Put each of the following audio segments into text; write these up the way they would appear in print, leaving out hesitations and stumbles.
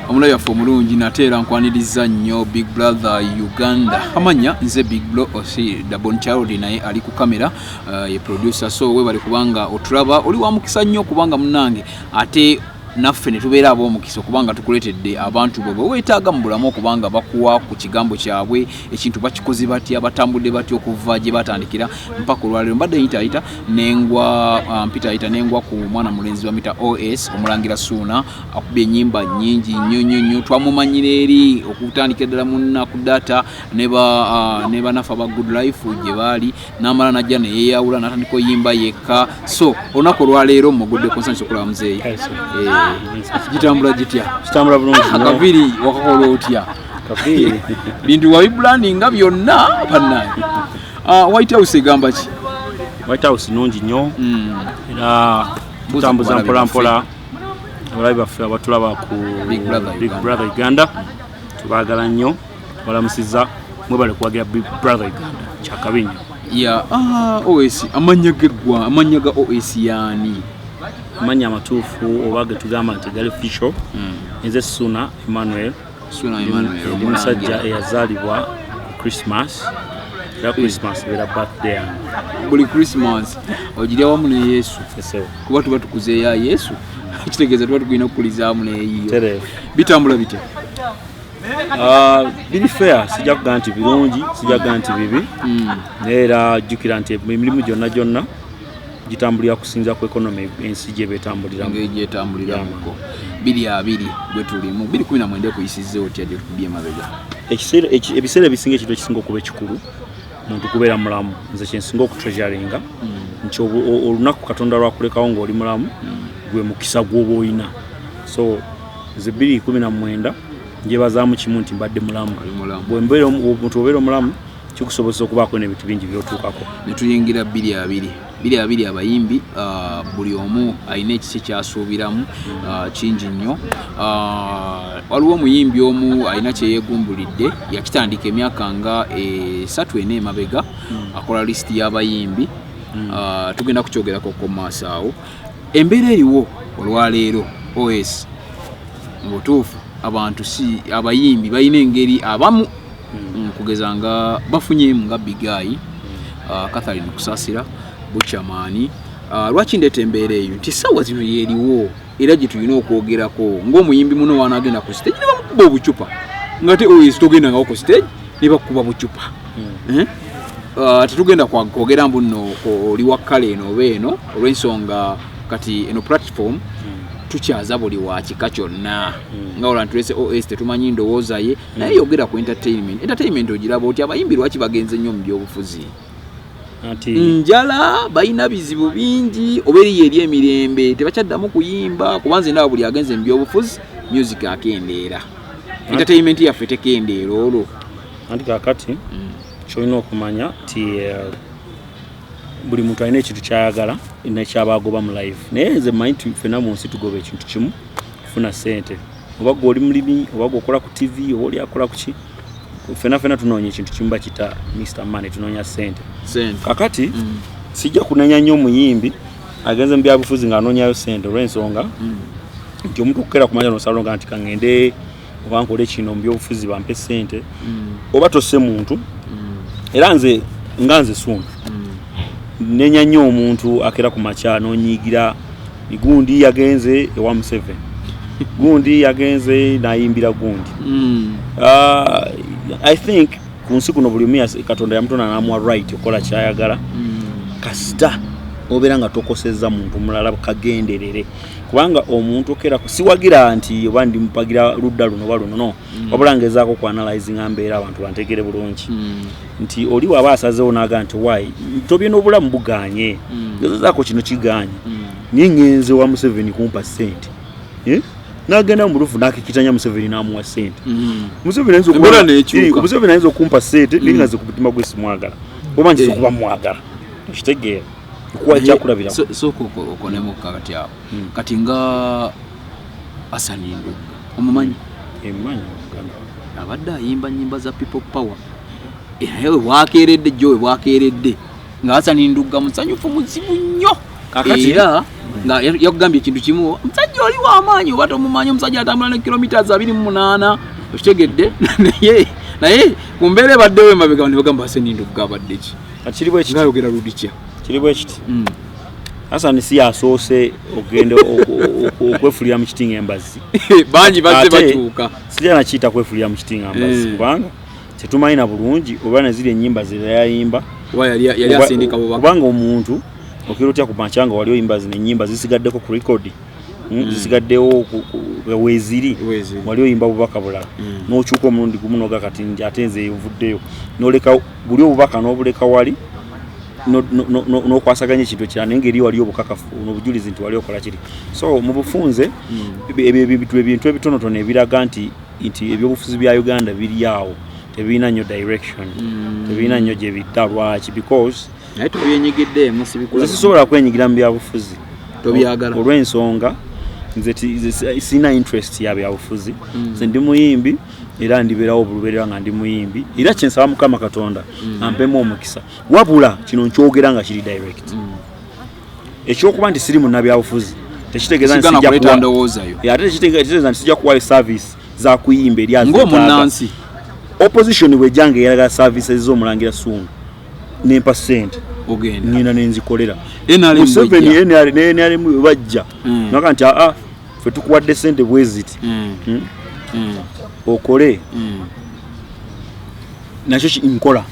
omulabi waffe omulungi nateera nkwaniriza nnyo Big Brother Uganda amanya nze Big Bro osi Dabon Child naye ali ku kamera ye producer so we bali kubanga otulaba oli wa mukisa nnyo kubanga munange ate naffe ne tubeera ab'omukisa kubanga tukuleetedde abantu bo weetaaga mu bulamu okubanga bakuwa ku kigambo kyabwe ekintu bakikoze batya batambudde batya okuva gye batandikira mpaka olwaleero mbadde yitayita nengwa mpitayita nengwa ku mwana mulenzi wa mita OS omulangira Suuna akubye ennyimba nnyingi nnyo twamumanyira eri okutandikira ddala munna ku data neba nafa ba Good Life gye baali n'amala najja ne yeeyawula n'atandika oyimba yekka so olunaku olwaleero mugudde konsansi okulaba muzeeyi kitambula gitya kitambula bulungi akaviri wakakola otya kaviri bintu wa brandinga byonna bannange White House egamba ki White House nungi nnyo era tutambuza mpola abalabi baffe abatulaba ku Big Brother Uganda tubaagala nnyo balamusiza mwebale kuwagira Big Brother Uganda kyakabi nnyo OS amanya ga OS yaani amanya amatuufu oba getugamba nti gali official nze Suuna Emmanuel omusajja eyazaalibwa ku Christmas era Christmas era birthday buli Christmas ogirya wamu ne Yesu kuba tuba tukuze ya Yesu kitegeeza tuba tugenda okukulizaamu neyiyo bitambula bitya biri fair sijja kugaa nti birungi sijja kugaa nti bibi era jjukira nti emirimu gyonna gitambulira kusinza ku economy ensi gye betambuliramu biri abiri bwe tulimu 2019 kuyisizze otya gye tukubye mabega ebiseera ebisinga ekintu ekisinga okuba ekikulu muntu kubeera mulamu nze kyensinga okutreasuringa nti olunaku Katonda lwakulekawo ng'oli mulamu gwe mukisa gw'oba oyina so nze 2019 njebazaamu kimu nti mbadde mulamu omuntu obeera omulamu kikusobozesa okubaako n'ebintu bingi by'otuukako ne tuyingira biri abiri abayimbi buli omu alina ekisi kyasuubiramu kingi nnyo waliwo omuyimbi omu alina kyeyeegumbulidde yakitandika emyaka nga 3 emabega akola lisiti y'abayimbi tugenda kukyogerako ko maaso awo embeera eriwo olwaleero OS mu butuufu abantu si abayimbi balina engeri abamu kugeza nga bafunyemu nga Bigayi Catherine Kusaasira Buchamani lwaki ndeeta embeera eyo nti ssaawa zino yeeriwo era gye tulina okwogerako ng'omuyimbi muno wanaagenda ku stage ne bamukuba obucupa nga te OS togenda ngawo ku stage ne bakuba bucupa tetugenda kwogera mbu nno oli wa kkale eno oba eno olw'ensonga kati eno platform tukyaza buli wa kika kyonna nga olwa ntulese OS tetumanyi ndowooza ye naye yogera ku entertainment ogiraba oti abayimbi lwaki bagenze nnyo mu byobufuzi njala balina bizibu bingi oba eri emirembe tebakyaddamu kuyimba kubanze nawe buli agenze mu byobufuzi music akendeera entertainment yaffe tekendeera olwo anti kakati kyolina okumanya ti buli muntu alina ekintu kyayagala nekyabaagoba mu life naye nze mmanyi ffenna mu nsi tugoba ekintu kimu kufuna ssente oba gwe oli mulimi oba gwe okola ku TV oba oli akola ku ki ffenna tunoonya ekintu kimu bakita Mr. Money tunoonya ssente kakati sijja kunenya nnyo omuyimbi agenze mu byabufuzi ng'anoonyayo ssente olw'ensonga nti omuntu okukera kumanya nosalonga nti kaŋŋende oba nkole kino mu byobufuzi bampe ssente oba tosse muntu era nze Suuna nenya nnyo omuntu akera ku makya n'onyiigira gundi yagenze ewa Museveni gundi yagenze nayimbira gundi I think ku nsi kuno buli omu Katonda yamutonda n'amuwa right okola kyayagala kasita obeera nga tokosezza muntu mulala kagenderere kubanga omuntu okera siwagira nti oba ndi mupagira ludda luno oba luno no wabula ngezaako ku analyzing mbeera abantu bantegere bulungi nti oli waba asazeewo n'aga nti wayi tobye n'obulamu buganye ngezaako kino kiganye naye ngenze wa Museveni kumpa ssente n'agenda mu lufu n'akikitanya Museveni n'amuwa ssente Museveni ayinza okumpa ssente naye nga ze ku mutima gwe simwagala oba nkiza okuba mwagala okitegeera kuwa kyakulabira soko okonemo kakati awo kati nga Asanindu omumanyi abadde ayimba nnyimba za people power naye bwakeeredde nga Asanindu musanyufu muzibu nnyo kakati era nga yakugambye ekintu kimu omusajja oli w'amaanyi oba tomumanyi omusajja atambula ne kilometers 28 okitegedde naye ku mbeera ebaddewo emabega ne bagamba Senindo gabadde ki kiri bwe kiti ngayogera ludikya kiri bwe kiti Hassan si yasoose okugenda okwefulira mu kitinga embazi bangi bazze batuuka sijja nakiyita kwefulira mu kitinga embazi kubanga tetumanyi na bulungi oba ne ziri ennyimba zirayimba yali asindika bubaka kubanga omuntu okiro tya kubanchanga wali oyimba zine ennyimba zisigaddeko ku record zisigaddewo weziri wali oyimba bubaka bulala n'okyuka omulundi gumu noga kati ate nze evuddeyo n'oleka buli obubaka n'obuleka wali n'okwasaganya ekintu ekirala naye ngeri wali obukakafu n'obujulizi nti wali okola kiri so mu bufunze ebintu ebitonotono ebiraga nti ebyobufuzi bya Uganda biri awo tebirina nnyo direction tebirina nnyo gye bidda lwaki because naye tobyenyigidde musibikula sisobola kwenyigira mu byabufuzi tobyagala olw'ensonga nze sina interest ya byabufuzi nze ndi muyimbi era ndibeerawo bulubeerera nga ndi muyimbi era kyensaba Mukama Katonda ampemu omukisa wabula kino nkyogera nga kiri direct ekyokuba nti siri munnabyabufuzi tekitegeeza nti sijja kuwayo service za kuyimba eri ng'omunnansi opposition bwejjange eyalaga services z'omulangira Suuna nempa sente ogenda nina nenzikolera NRM bajja naka nti ffe tukuwadde sente bweziti okole nakyo nkola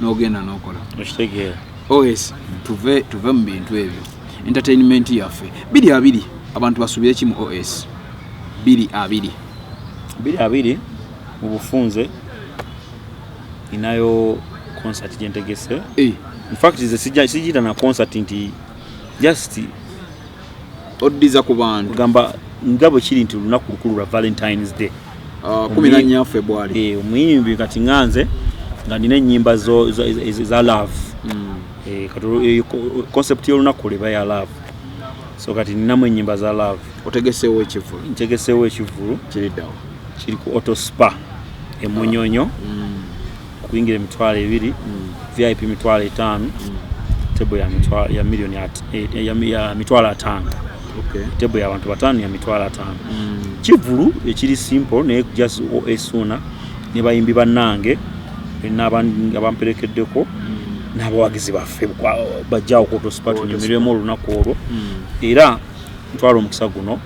n'ogenda n'okola okitegeera yes tuve mu bintu ebyo entertainment yaffe 2 abantu basubire ki mu OS 2 mu bufunze inayo concert gyentegese in fact sijita na concert nti just oddiza ku bantu gamba ngabo kiri nti lunaku lukulu lwa Valentine's Day 14 February omuyimbi kati nganze nga nina ennyimba za love concept y'olunaku leba ya love so kati ninamu ennyimba za love otegeseewo ekivulu ntegeseewo ekivulu kiriddawo kiri ku auto spa emunyonyo kuyingira emitwalo 2 VIP mitwalo 5 tebo ya milioni ya mitwalo 5 tebo ya abantu 5 ya mitwalo 5 kivulu ekiri simple ne just Suuna ne bayimbi bannange abamperekeddeko n'abawagizi baffe bajjawo ku auto spa tunyumirwemu olunaku olwo era ntwala omukisa guno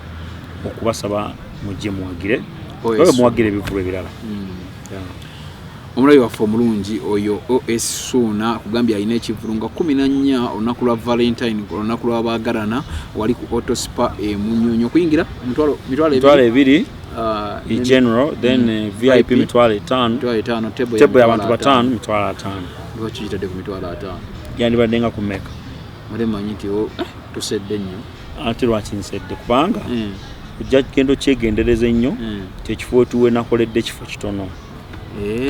okubasaba mujje muwagire ebivulu ebirala omulayi waffe omulungi oyo OS Suuna kugambya alina ekivulu nga 14 olunaku lwa Valentine olunaku lw'abaagalana wali ku auto spa emunyonyo kuyingira mitwalo 2 general then VIP mitwalo 5 tebo y'abantu 5 mitwalo 5 lwaki kitadde ku mitwalo 5 yandibadde nga kumeka male manyi nti tusedde nnyo ate lwaki nsedde kubanga ojja kugenda okyegendereza ennyo tekifo tuwe nakoledde kifo kitono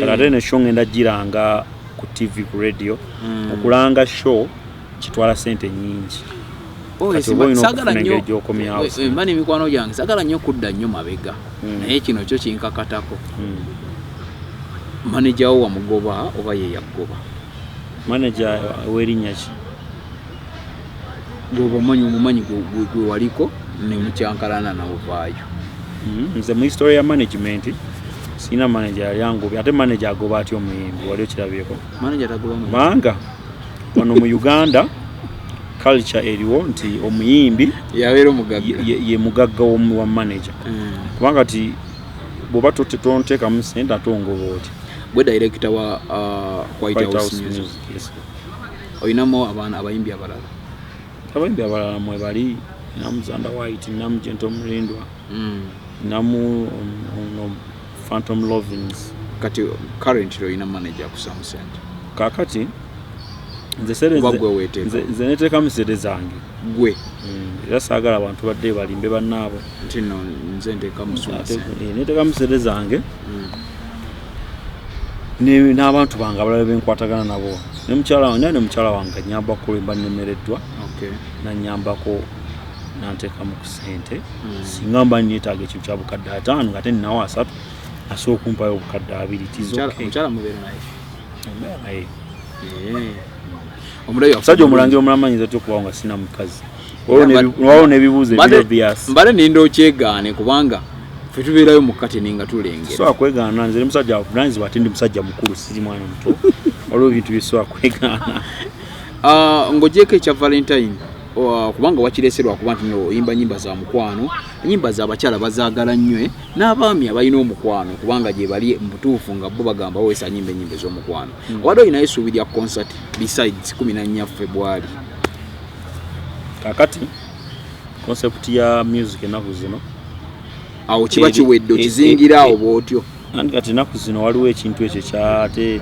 kale ate ne show ngenda giranga ku TV ku radio okulanga show kitwala sente nyingi sagala nnyo mani mikwano gyange sagala nnyo kudda nnyo mabega naye kino kyo kinkakatako manager wo wamugoba oba ye yagoba manager werinnya ki omumanyi gwe waliko ne mukyankalana nawuvaayo nze mu history ya management sina manager yangobye ate manager agoba atyo omuyimbi wali okirabyeko manager tagoba banga wano mu Uganda culture eriwo nti omuyimbi yabeera omugagga ye mugagga wa manager kubanga ti bwoba tonteekamu sente ate ongoba oti gwe director wa White House Music oyinamu abayimbi abalala mwe bali namu Zanda White namu Gentle Mlindwa namu Phantom Lovins kati currently oyina manager akusamu sente kakati nze neteekamu sente zange gwe era saagala abantu badde balimbe bannaabo nti no nze neteekamu sente zange n'abantu bange abalala benkwatagana nabo ne mukyala wange nyambako lwe mba nemereddwa nanyambako nanteekamu ku sente singa mba neetaaga ekintu kya bukadde 5 nga ate ninawo 3 asobola okumpayo obukadde 2 mukyala mubeera naye omusajja omulangira omulamanyiza tyokubawo nga sina mukazi Waone ebibuuzo ebyobias. Mbale nindo okyegaane kubanga ffe tubeerayo mu kateni nga tulengera. So akwegaana nze musajja avunaanyizibwa ate ndi musajja mukulu siri mwana muto. Waliwo ebintu bye akwegaana. Ng'ogyeko ekya Valentine kubanga wakireeserwa kuba nti oyimba nyimba za mukwano, nyimba za abakyala bazaagala nnyo n'abaami abalina omukwano kubanga gye bali mutuufu nga bo bagamba weesa nyimba ennyimba ez'omukwano. Wadde olinayo essuubi lya concert besides 14 February. Kakati concept ya music ennaku zino awo kiba kiwedde okizingira awo bw'otyo. Kati ennaku zino waliwo ekintu ekyo kyate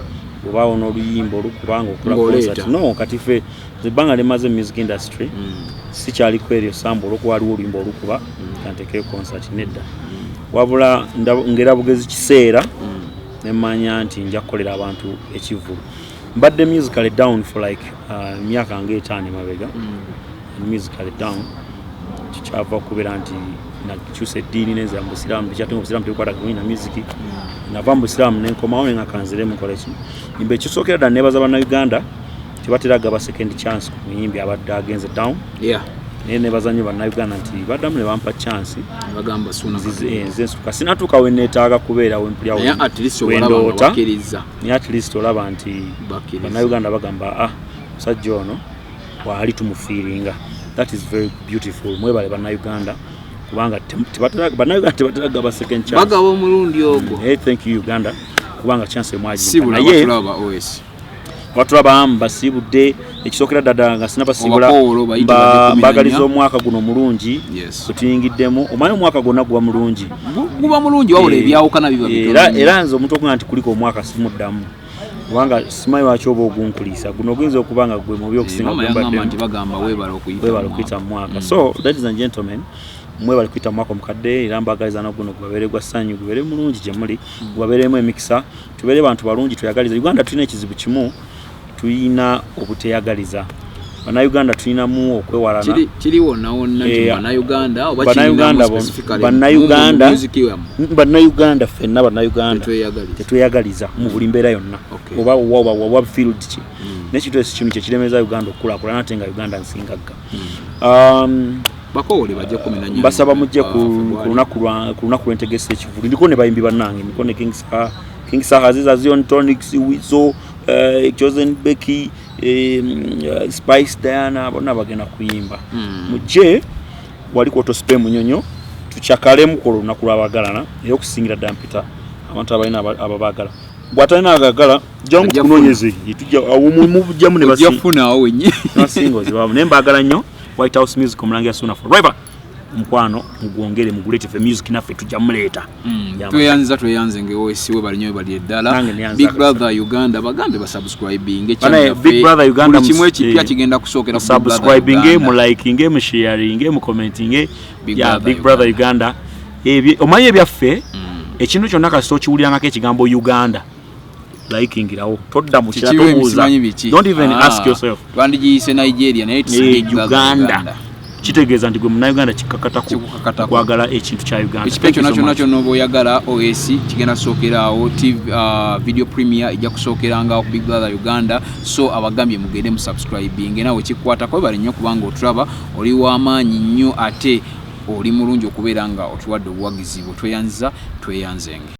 obaawo n'oluyimba olukubanga okola concert. No, kati ffe ebbanga limaze music industry sikyaliko eryo sambo olwokuba waliwo oluyimba olukuba kantekeyo concert nedda. Wabula ngera bugezi kiseera nemanya nti nja kukolera abantu ekivulu. Mbadde musically down for like myaka nga 5 mabega. Musically down kikyava okubeera nti nakyusa eddiini nenza mu Busiraamu bikyatenga Obusiraamu tebukwata kumina music nava mu Busiraamu nenkomawo nengakanzire mukola ki nimba ekisookera ddala nebaza bannayuganda tebatera gaba second chance ku muyimbi abadde agenze down. Naye nebaza nnyo bannayuganda nti baddamu ne bampa chance bagamba Suuna nze nsuka sinatuuka we neetaaga kubeera we mpulira wendoota naye at least olaba nti bannayuganda bagamba musajja ono waali tumufiiringa. That is very beautiful. Mwebale bannayuganda kubanga bannayuganda tebatera gaba second chance bagaba omulundi ogwo. Hey, thank you Uganda kubanga chance mwagibula naye watulaba mbasibudde ekisookera ddala nga sinabasibula mbagaliza omwaka guno mulungi kutuyingiddemu omanyi omwaka gwonna guba mulungi wabula ebyawukana biba era nze omuntu okuga nti kuliko omwaka simuddamu kubanga simanyi lwaki oba ogunkulisa guno oguyinza okuba nga gwe mubi okusinga weebala okuyita mu mwaka. So ladies and gentlemen, mwebale kuyita mu mwaka omukadde era mbagaliza n'oguno gubabeere gwa ssanyu gubeere mulungi gye muli gubabeeremu emikisa tubeere bantu balungi tweyagaliza. Uganda tulina ekizibu kimu, tulina obuteyagaliza. Bannayuganda tulinamu okwewalana kiriwo nawonna bannayuganda oba bannayuganda ffenna bannayuganda tetweyagaliza mu buli mbeera yonna oba field ki n'ekintu esi kimu kyekiremeza Uganda okukulaakulana ate nga Uganda nsingagga. Mbasaba mujje ku lunaku lw'entegesa ekivulu ndiko ne bayimbi bannange ndiko ne King Sahaziza Zion Tonix Wizo Chosen Becky Spice Diana bonna bagenda kuyimba mujje waliko tospe munyonyo tuchakalemu ku lunaku lw'abagalana era okusingira dampita abantu abalina ababagala bwatalina agagala jangu kunonyeze tujja mubujjamu ne bafunaawo wenye nasingozi bamu nembagala nnyo White House Music omulangira Suuna forever mukwano mugwongere mugulete fe music naffe tujja muleeta tweyanze ngewoesi we bali nnyo bali eddala Big Brother Uganda bagambe basubscribing Big Brother Uganda kimwe kipya kigenda kusookera subscribing mu liking mu sharing mu commenting Big Brother Uganda omanyi ebyaffe ekintu kyonna kasita okiwulirangako ekigambo Uganda likingira todda mu kiratobuuza don't even ask yourself bandigiyise Nigeria naye Uganda kitegeeza nti gwe munnayuganda kikkakatako kwagala ekintu kya Uganda. Ekipya kyonna n'oba oyagala OS kigenda kusookera awo video premiere ejja kusookeranga ku Big Brother Uganda. So abagambye mugende mu subscribing nawe kikwatako bali nnyo kubanga otulaba oli w'amaanyi nnyo ate oli mulungi okubeera nga otuwadde obuwagizi bwe tweyanzenge.